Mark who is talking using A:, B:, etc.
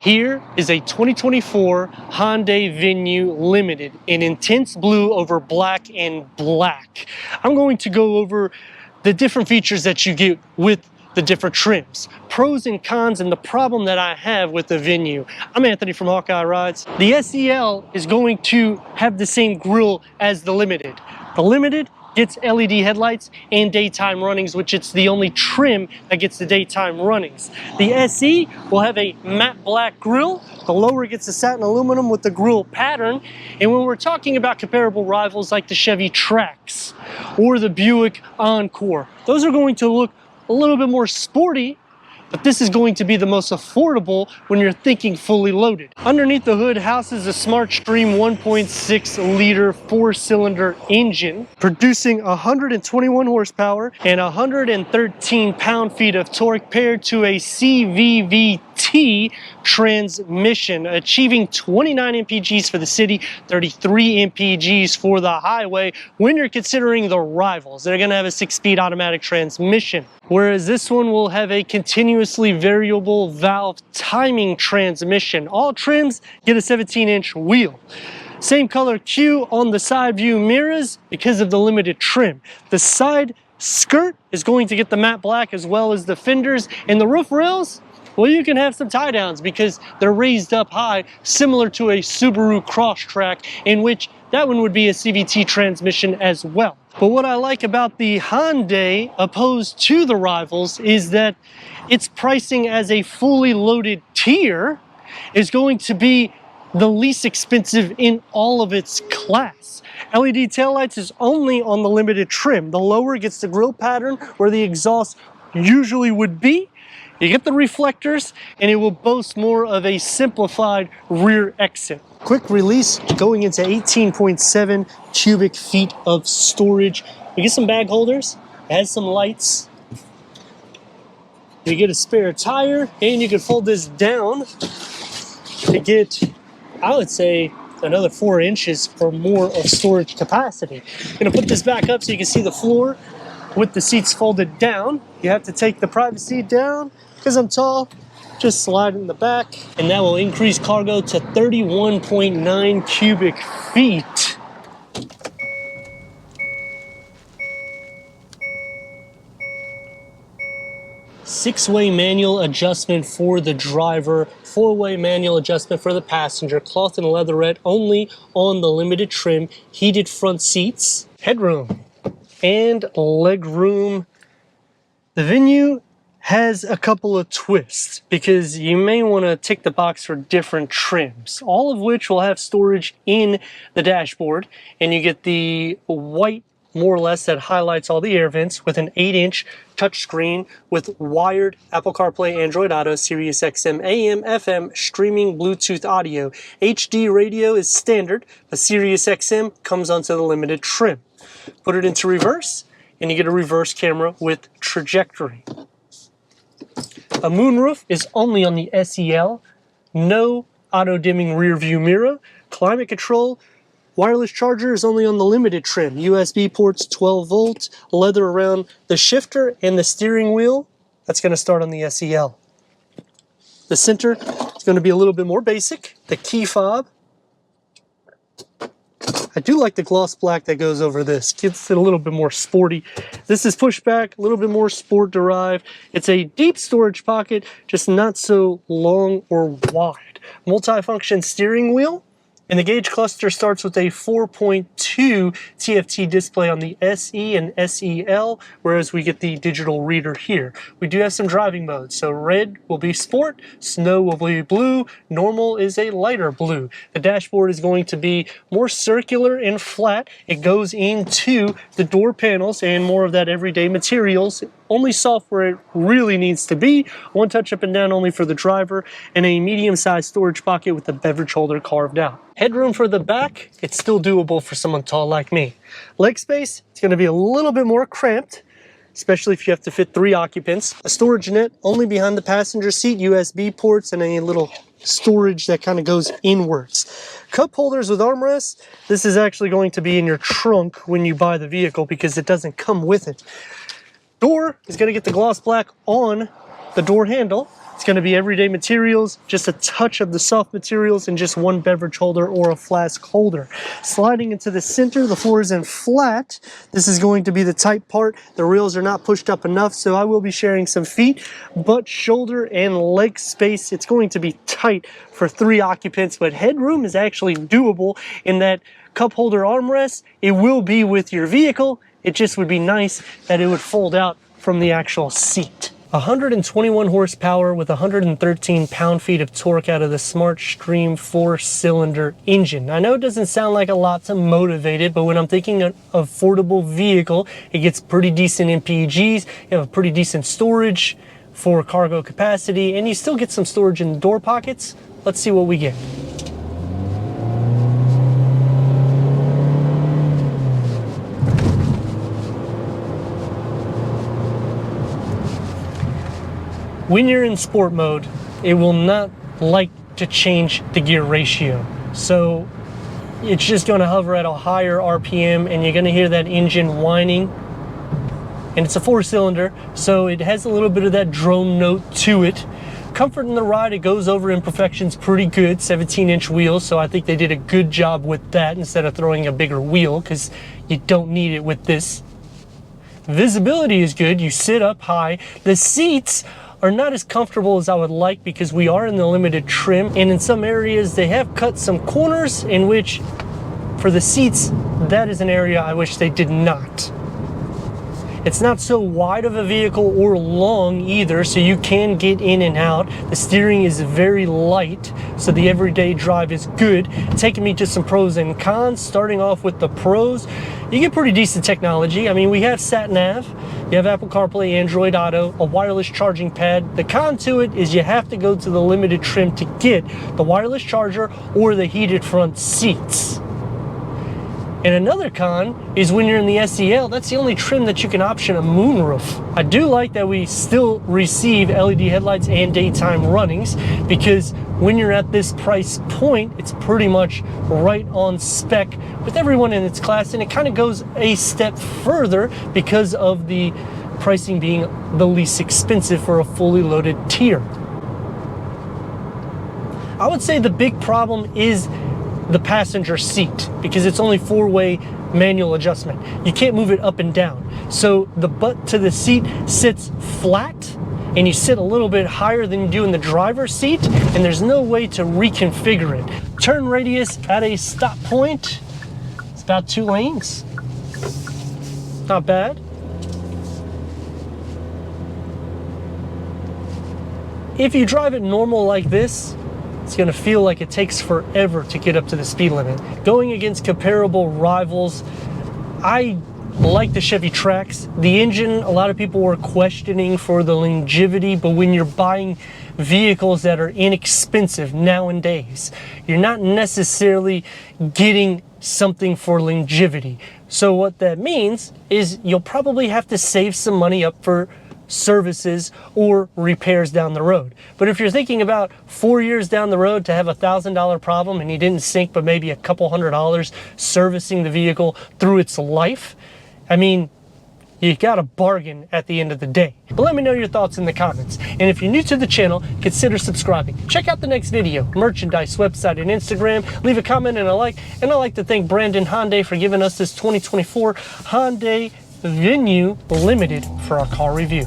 A: Here is a 2024 Hyundai Venue Limited in intense blue over black and black. I'm going to go over the different features that you get with the different trims, pros and cons, and the problem that I have with the Venue. I'm Anthony from Hawkeye Rides. The SEL is going to have the same grille as the Limited. The Limited gets LED headlights and daytime runnings, which it's the only trim that gets the daytime runnings. The SE will have a matte black grille. The lower gets the satin aluminum with the grille pattern. And when we're talking about comparable rivals like the Chevy Trax or the Buick Encore, those are going to look a little bit more sporty, but this is going to be the most affordable when you're thinking fully loaded. Underneath the hood houses a SmartStream 1.6 liter 4-cylinder engine, producing 121 horsepower and 113 pound-feet of torque paired to a CVVT transmission, achieving 29 mpgs for the city, 33 mpgs for the highway. When you're considering the rivals, they're gonna have a 6-speed automatic transmission, whereas this one will have a continuously variable valve timing transmission. All trims get a 17-inch wheel. Same color Q on the side view mirrors because of the Limited trim. The side skirt is going to get the matte black as well as the fenders, and the roof rails, well, you can have some tie downs because they're raised up high, similar to a Subaru Crosstrek, in which that one would be a CVT transmission as well. But what I like about the Hyundai opposed to the rivals is that its pricing as a fully loaded tier is going to be the least expensive in all of its class. LED taillights is only on the Limited trim. The lower gets the grille pattern where the exhaust usually would be. You get the reflectors, and it will boast more of a simplified rear exit. Quick release going into 18.7 cubic feet of storage. You get some bag holders, it has some lights. You get a spare tire, and you can fold this down to get, I would say, another 4 inches for more of storage capacity. I'm gonna put this back up so you can see the floor with the seats folded down. You have to take the private seat down. Because I'm tall, just slide in the back, and that will increase cargo to 31.9 cubic feet. Six-way manual adjustment for the driver, 4-way manual adjustment for the passenger, cloth and leatherette only on the Limited trim, heated front seats, headroom, and leg room. The Venue has a couple of twists because you may want to tick the box for different trims, all of which will have storage in the dashboard, and you get the white, more or less, that highlights all the air vents with an 8-inch touchscreen with wired Apple CarPlay, Android Auto, Sirius XM, AM, FM, streaming Bluetooth audio. HD radio is standard, but Sirius XM comes onto the Limited trim. Put it into reverse, and you get a reverse camera with trajectory. A moonroof is only on the SEL, no auto-dimming rear view mirror, climate control, wireless charger is only on the Limited trim, USB ports 12 volts, leather around the shifter and the steering wheel, that's going to start on the SEL. The center is going to be a little bit more basic, the key fob. I do like the gloss black that goes over this. Gets it a little bit more sporty. This is pushback, a little bit more sport derived. It's a deep storage pocket, just not so long or wide. Multi-function steering wheel. And the gauge cluster starts with a 4.2 TFT display on the SE and SEL, whereas we get the digital reader here. We do have some driving modes. So red will be sport, snow will be blue, normal is a lighter blue. The dashboard is going to be more circular and flat. It goes into the door panels and more of that everyday materials. Only soft where it really needs to be. One touch up and down only for the driver, and a medium-sized storage pocket with a beverage holder carved out. Headroom for the back, it's still doable for someone tall like me. Leg space, it's going to be a little bit more cramped, especially if you have to fit 3 occupants. A storage net only behind the passenger seat, USB ports, and a little storage that kind of goes inwards. Cup holders with armrests, this is actually going to be in your trunk when you buy the vehicle because it doesn't come with it. Door is going to get the gloss black on the door handle. It's going to be everyday materials, just a touch of the soft materials, and just one beverage holder or a flask holder. Sliding into the center, the floor is in flat. This is going to be the tight part. The rails are not pushed up enough, so I will be sharing some feet, butt, shoulder, and leg space. It's going to be tight for 3 occupants, but headroom is actually doable in that cup holder armrest. It will be with your vehicle. It just would be nice that it would fold out from the actual seat. 121 horsepower with 113 pound-feet of torque out of the Smart Stream 4-cylinder engine. I know it doesn't sound like a lot to motivate it, but when I'm thinking an affordable vehicle, it gets pretty decent MPGs, you have a pretty decent storage for cargo capacity, and you still get some storage in the door pockets. Let's see what we get. When you're in sport mode, it will not like to change the gear ratio. So it's just gonna hover at a higher RPM and you're gonna hear that engine whining. And it's a 4-cylinder, so it has a little bit of that drone note to it. Comfort in the ride, it goes over imperfections pretty good, 17-inch wheels, so I think they did a good job with that instead of throwing a bigger wheel, because you don't need it with this. Visibility is good, you sit up high. The seats are not as comfortable as I would like because we are in the limited trim, and in some areas they have cut some corners in which, for the seats, that is an area I wish they did not. It's not so wide of a vehicle or long either, so you can get in and out. The steering is very light, so the everyday drive is good. Taking me to some pros and cons, starting off with the pros. You get pretty decent technology. I mean, we have sat nav, you have Apple CarPlay, Android Auto, a wireless charging pad. The con to it is you have to go to the limited trim to get the wireless charger or the heated front seats. And another con is when you're in the SEL, that's the only trim that you can option a moonroof. I do like that we still receive LED headlights and daytime runnings, because when you're at this price point, it's pretty much right on spec with everyone in its class, and it kind of goes a step further because of the pricing being the least expensive for a fully loaded tier. I would say the big problem is the passenger seat, because it's only 4-way manual adjustment. You can't move it up and down. So the butt to the seat sits flat, and you sit a little bit higher than you do in the driver's seat, and there's no way to reconfigure it. Turn radius at a stop point, it's about 2 lanes. Not bad. If you drive it normal like this, it's gonna feel like it takes forever to get up to the speed limit. Going against comparable rivals, I like the Chevy Trax. The engine, a lot of people were questioning for the longevity, but when you're buying vehicles that are inexpensive nowadays, you're not necessarily getting something for longevity. So what that means is you'll probably have to save some money up for services or repairs down the road. But if you're thinking about 4 years down the road to have a $1,000 problem and you didn't sink but maybe a couple $100 servicing the vehicle through its life, I mean, you got a bargain at the end of the day. But let me know your thoughts in the comments. And if you're new to the channel, consider subscribing. Check out the next video, merchandise, website, and Instagram. Leave a comment and a like. And I'd like to thank Brandon Hyundai for giving us this 2024 Hyundai Venue Limited for our car review.